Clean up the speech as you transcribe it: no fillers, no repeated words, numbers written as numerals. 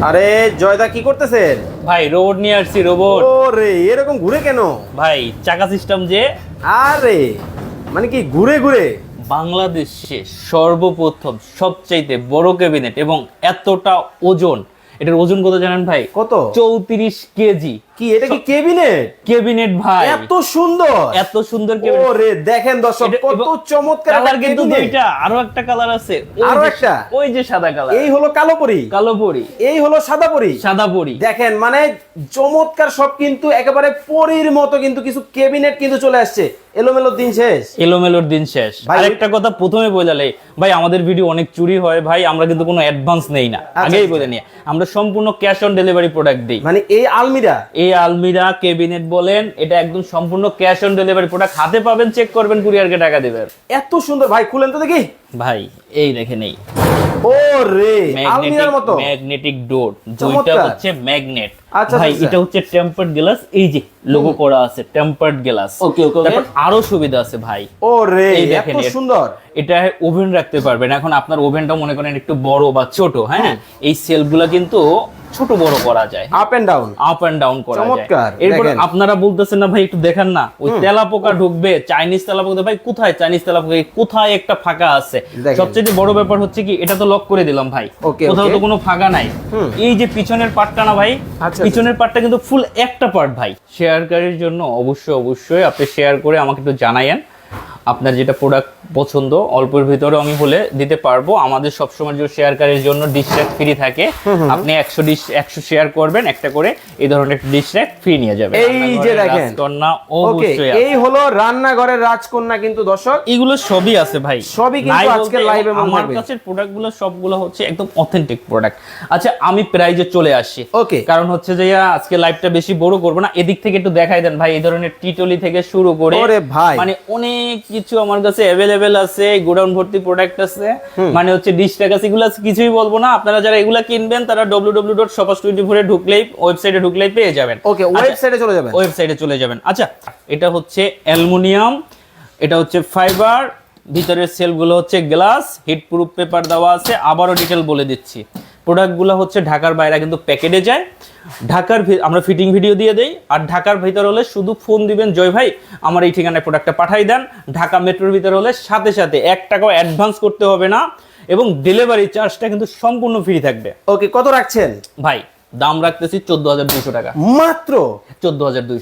আরে জয়দা কি করতেছেন? ভাই রোবট নিয়ে আসছি, রোবট। ওরে এরকম ঘুরে কেন? ভাই চাকা সিস্টেম যে আরে মানে কি ঘুরে ঘুরে? বাংলাদেশে সর্বপ্রথম সবচাইতে বড় ক্যাবিনেট এবং এতটা ওজন। এটার ওজন কত জানেন ভাই? কত? 34 কেজি। কি এটা কি ক্যাবিনেট? ক্যাবিনেট ভাই, এত সুন্দর, এত সুন্দর ক্যাবিনেট। ওরে দেখেন দর্শক কত চমৎকার কালার কিন্তু cabinet। দুইটা, আরো একটা কালার আছে। আরো একটা? ওই যে সাদা কালার। এই হলো কালো পরি, কালো পরি, এই হলো সাদা পরি। সাদা পরি। দেখেন মানে চমৎকার সব, কিন্তু একেবারে পরীর মতো কিন্তু কিছু ক্যাবিনেট কিন্তু চলে আসছে। এলোমেলো দিন শেষ, এলোমেলোর দিন শেষ। ভাই, আরেকটা কথা প্রথমে বলে ভাই, আমাদের ভিডিও অনেক চুরি হয় ভাই, আমরা কিন্তু কোনো অ্যাডভান্স নেই না, আগেই বলে নিয়ে আমরা সম্পূর্ণ ক্যাশ অন ডেলিভারি প্রোডাক্ট দিই। মানে এই আলমিরা, এই আলমিরা ক্যাবিনেট বলেন, এটা একদম সম্পূর্ণ ক্যাশ অন ডেলিভারি প্রোডাক্ট। হাতে পাবেন, চেক করবেন, কুরিয়ারকে টাকা দিবেন। এত সুন্দর ভাই, খুলেন তো দেখি ভাই এই দেখেন, এই ওরে আলমিরার মতো ম্যাগনেটিক ডোর, দুইটা চমৎকার। হচ্ছে ম্যাগনেট। আচ্ছা, ভাই আচ্ছা। এটা হচ্ছে টেম্পারড গ্লাস, এই যে লোগো করা আছে টেম্পারড গ্লাস। ওকে, ওকে, ওকে। তারপর আরো সুবিধা আছে ভাই। ওরে এই দেখেন, এত সুন্দর। এটা ওভেন রাখতে পারবেন। এখন আপনার ওভেনটা মনে করেন একটু বড় বা ছোট, হ্যাঁ, এই সেলগুলা কিন্তু ছোট বড় করা যায়, up and down, up and down করা যায়। চমৎকার। এরপর দেখেন। আপনারা বলতেছেন না ভাই একটু দেখেন না, ওই তেলাপোকা ঢুকবে, চাইনিজ তেলাপোকা। ভাই কোথায় চাইনিজ তেলাপোকা? কোথায় একটা ফাঁকা আছে? দেখেন। সবচেয়ে বড় ব্যাপার হচ্ছে কি, এটা তো লক করে দিলাম ভাই, ওকে, কোথাও ওকে। তো কোনো ফাঁকা নাই। এই যে পিছনের পার্টটা না ভাই, আচ্ছা, পিছনের পার্টটা কিন্তু ফুল একটা পার্ট ভাই। শেয়ারকারীর জন্য অবশ্যই আপনি শেয়ার করে আমাকে একটু জানায়েন আপনার যেটা প্রোডাক্ট পছন্দ। অল্পের ভিতরে আমি বলে দিতে পারবো। আমাদের সবসময় যে শেয়ারকারীর জন্য ডিশ র্যাক ফ্রি থাকে। আপনি 100 শেয়ার করবেন, একটা করে এই ধরনের ডিশ র্যাক ফ্রি নিয়ে যাবেন। এই যে দেখেন, রাজকন্যা ওকে, অবশ্যই এই হলো রান্নাঘরের রাজকন্যা কিন্তু দর্শক। এগুলো সবই আছে ভাই, সবই কিন্তু নাই আজকে বলতে, লাইভে আমার কাছে প্রোডাক্টগুলো সবগুলো হচ্ছে একদম অথেন্টিক প্রোডাক্ট। আচ্ছা আমি প্রাইজে চলে আসি, ওকে। কারণ হচ্ছে যে আজকে লাইভটা বেশি বড় করব না। এদিক থেকে একটু দেখাই দেন ভাই, এই ধরনের টিটলি থেকে শুরু করে ওরে ভাই, মানে অনেক কিছু আমার কাছে অ্যাভেলেবেল আছে। গোডাউন ভর্তি প্রোডাক্ট আছে, মানে হচ্ছে ডিশ টাকা এগুলো কিছুই বলবো না। আপনারা যারা এগুলা কিনবেন তারা www.shoppers24 এ ঢুকলেই, ওয়েবসাইটে ঢুকলেই পেয়ে যাবেন। ওকে, ওয়েবসাইটে চলে যাবেন, ওয়েবসাইটে চলে যাবেন। আচ্ছা এটা হচ্ছে অ্যালুমিনিয়াম, এটা হচ্ছে ফাইবার, ভিতরের সেলগুলো হচ্ছে গ্লাস, হিট প্রুফ পেপার দেওয়া আছে। আবারও ডিটেল বলে দিচ্ছি, প্রোডাক্টগুলো হচ্ছে ঢাকার বাইরে কিন্তু প্যাকেটে যায়, ঢাকার আমরা ফিটিং ভিডিও দিয়ে দেই। আর ঢাকার ভিতর হলে শুধু ফোন দিবেন, জয় ভাই আমার এই ঠিকানায় প্রোডাক্টটা পাঠাই দেন। ঢাকা মেট্রোর ভিতর হলে সাথে সাথে 1 টাকাও অ্যাডভান্স করতে হবে না, এবং ডেলিভারি চার্জটা কিন্তু সম্পূর্ণ ফ্রি থাকবে। ওকে, কত রাখছেন ভাই দাম রাখতেছি 14,200 টাকা, মাত্র? 14,200।